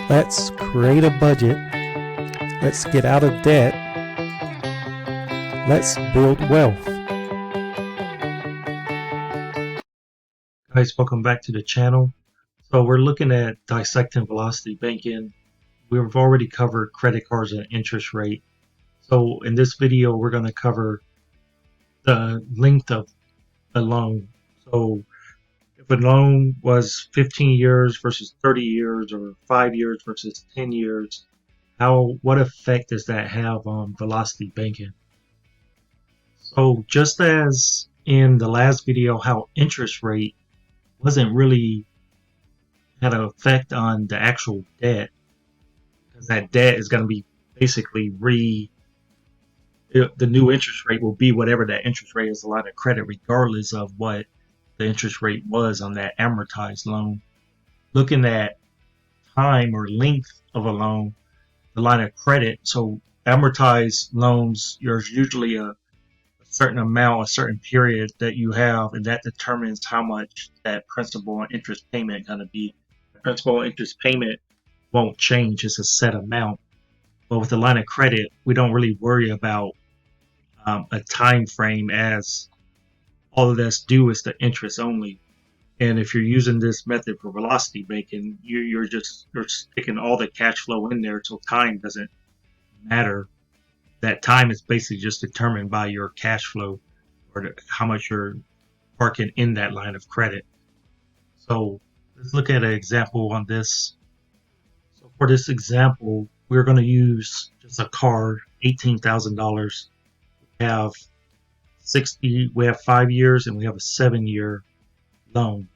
Let's create a budget. Let's get out of debt. Let's build wealth. Guys, welcome back to the channel. So we're looking at dissecting velocity banking. We've already covered credit cards and interest rate. So in this video, we're going to cover the length of a loan. So if a loan was 15 years versus 30 years or 5 years versus 10 years, what effect does that have on velocity banking? So just as in the last video, how interest rate wasn't really had an effect on the actual debt, because that debt is going to be basically the new interest rate will be whatever that interest rate is, a line of credit, regardless of what the interest rate was on that amortized loan. Looking at time or length of a loan, the line of credit, so amortized loans, there's usually a certain amount, a certain period that you have, and that determines how much that principal and interest payment is going to be. The principal and interest payment won't change, it's a set amount. But with the line of credit, we don't really worry about a time frame, as all of that's due is the interest only. And if you're using this method for velocity banking, you're sticking all the cash flow in there, so time doesn't matter. That time is basically just determined by your cash flow, or how much you're parking in that line of credit. So let's look at an example on this. So for this example, we're going to use just a card, $18,000. We have 5 years, and we have a 7-year loan.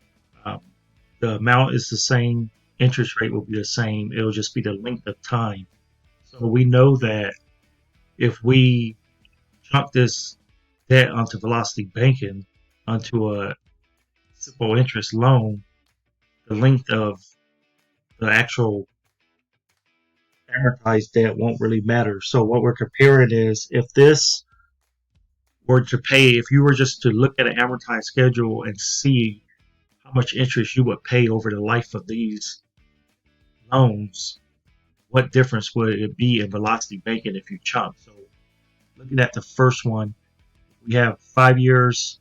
The amount is the same, interest rate will be the same, it'll just be the length of time. So we know that if we chunk this debt onto velocity banking, onto a simple interest loan, the length of the actual amortized debt won't really matter. So what we're comparing is, if you were just to look at an amortized schedule and see how much interest you would pay over the life of these loans, what difference would it be in velocity banking if you chunk? So looking at the first one, we have 5 years,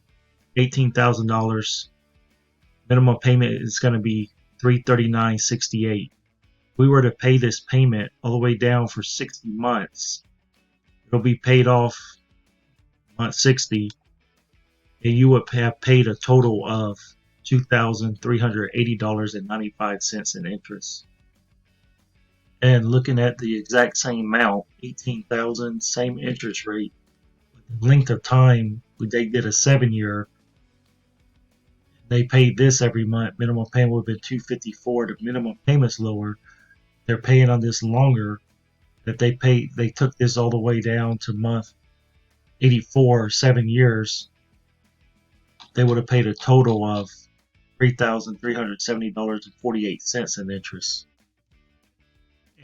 $18,000. Minimum payment is going to be $339.68. If we were to pay this payment all the way down for 60 months, it'll be paid off month 60, and you would have paid a total of $2,380.95 in interest. And looking at the exact same amount, 18,000, same interest rate, the length of time, they did a 7-year. They paid this every month. Minimum payment would have been $254. The minimum payment's lower. They're paying on this longer. That they took this all the way down to month 84, 7 years. They would have paid a total of $3,370.48 in interest.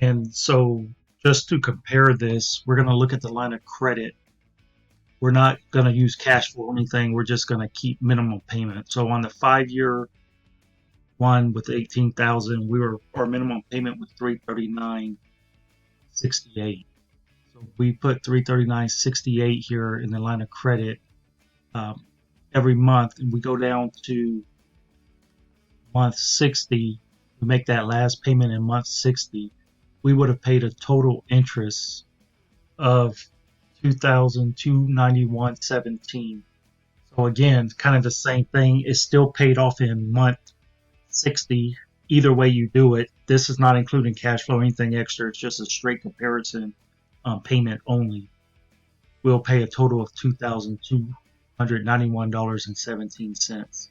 And so, just to compare this, we're going to look at the line of credit. We're not going to use cash flow or anything. We're just going to keep minimum payment. So on the 5-year one with 18,000, our minimum payment was $339.68. So we put $339.68 here in the line of credit every month, and we go down to month 60. We make that last payment in month 60. We would have paid a total interest of $2,291.17. So again, kind of the same thing. It's still paid off in month 60. Either way you do it, this is not including cash flow or anything extra. It's just a straight comparison payment only. We'll pay a total of $2,291.17.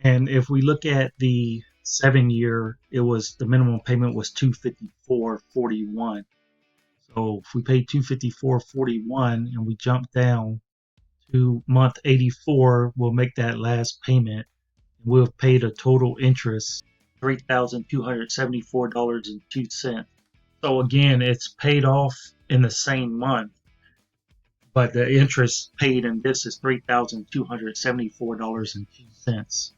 And if we look at the 7-year, the minimum payment was $254.41. So if we pay $254.41 and we jump down to month 84, we'll make that last payment. We'll have paid a total interest $3,274.02. So again, it's paid off in the same month, but the interest paid in this is $3,274.02.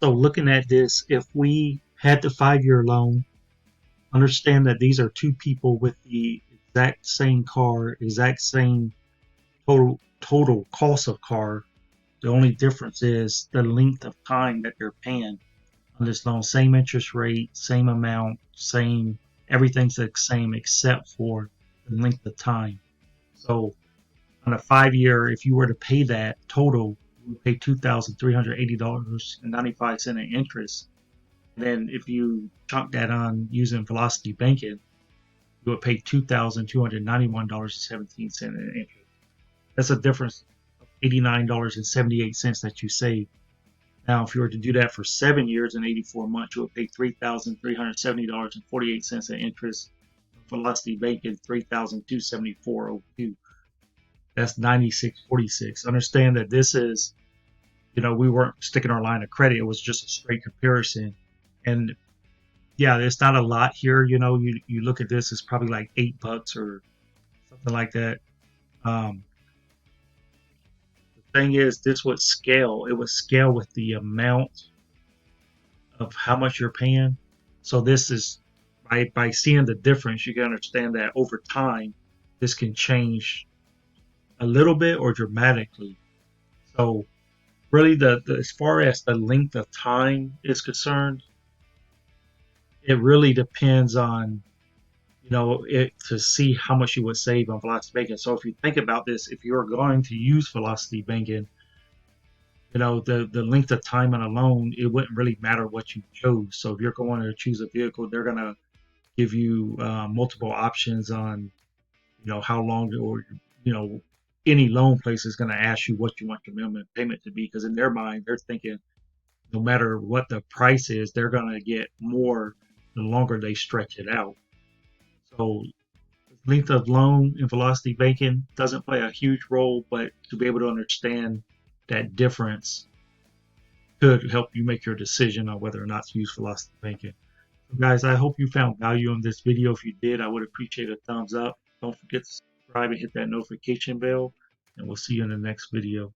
So looking at this, if we had the 5-year loan, understand that these are two people with the exact same car, exact same total cost of car. The only difference is the length of time that they're paying on this loan. Same interest rate, same amount, same everything's the same except for the length of time. So on a 5-year, if you were to pay that total, you would pay $2,380.95 in interest. And then if you chunk that on using Velocity Banking, you would pay $2,291.17 in interest. That's a difference of $89.78 that you save. Now, if you were to do that for 7 years and 84 months, you would pay $3,370.48 in interest. Velocity Banking, $3,274.02. That's $96.46. Understand that this is, we weren't sticking our line of credit. It was just a straight comparison. And yeah, it's not a lot here. You look at this, it's probably like $8 or something like that. The thing is, this would scale. It would scale with the amount of how much you're paying. So this is by seeing the difference, you can understand that over time, this can change a little bit or dramatically. So really, the as far as the length of time is concerned, it really depends on it to see how much you would save on Velocity Banking. So if you think about this, if you're going to use Velocity Banking, the length of time on a loan, it wouldn't really matter what you chose. So if you're going to choose a vehicle, they're going to give you multiple options on how long, or any loan place is going to ask you what you want your minimum payment to be, because in their mind they're thinking no matter what the price is, they're going to get more the longer they stretch it out. So length of loan in Velocity Banking doesn't play a huge role, but to be able to understand that difference could help you make your decision on whether or not to use Velocity Banking. So guys, I hope you found value in this video. If you did, I would appreciate a thumbs up. Don't forget to subscribe and hit that notification bell, and we'll see you in the next video.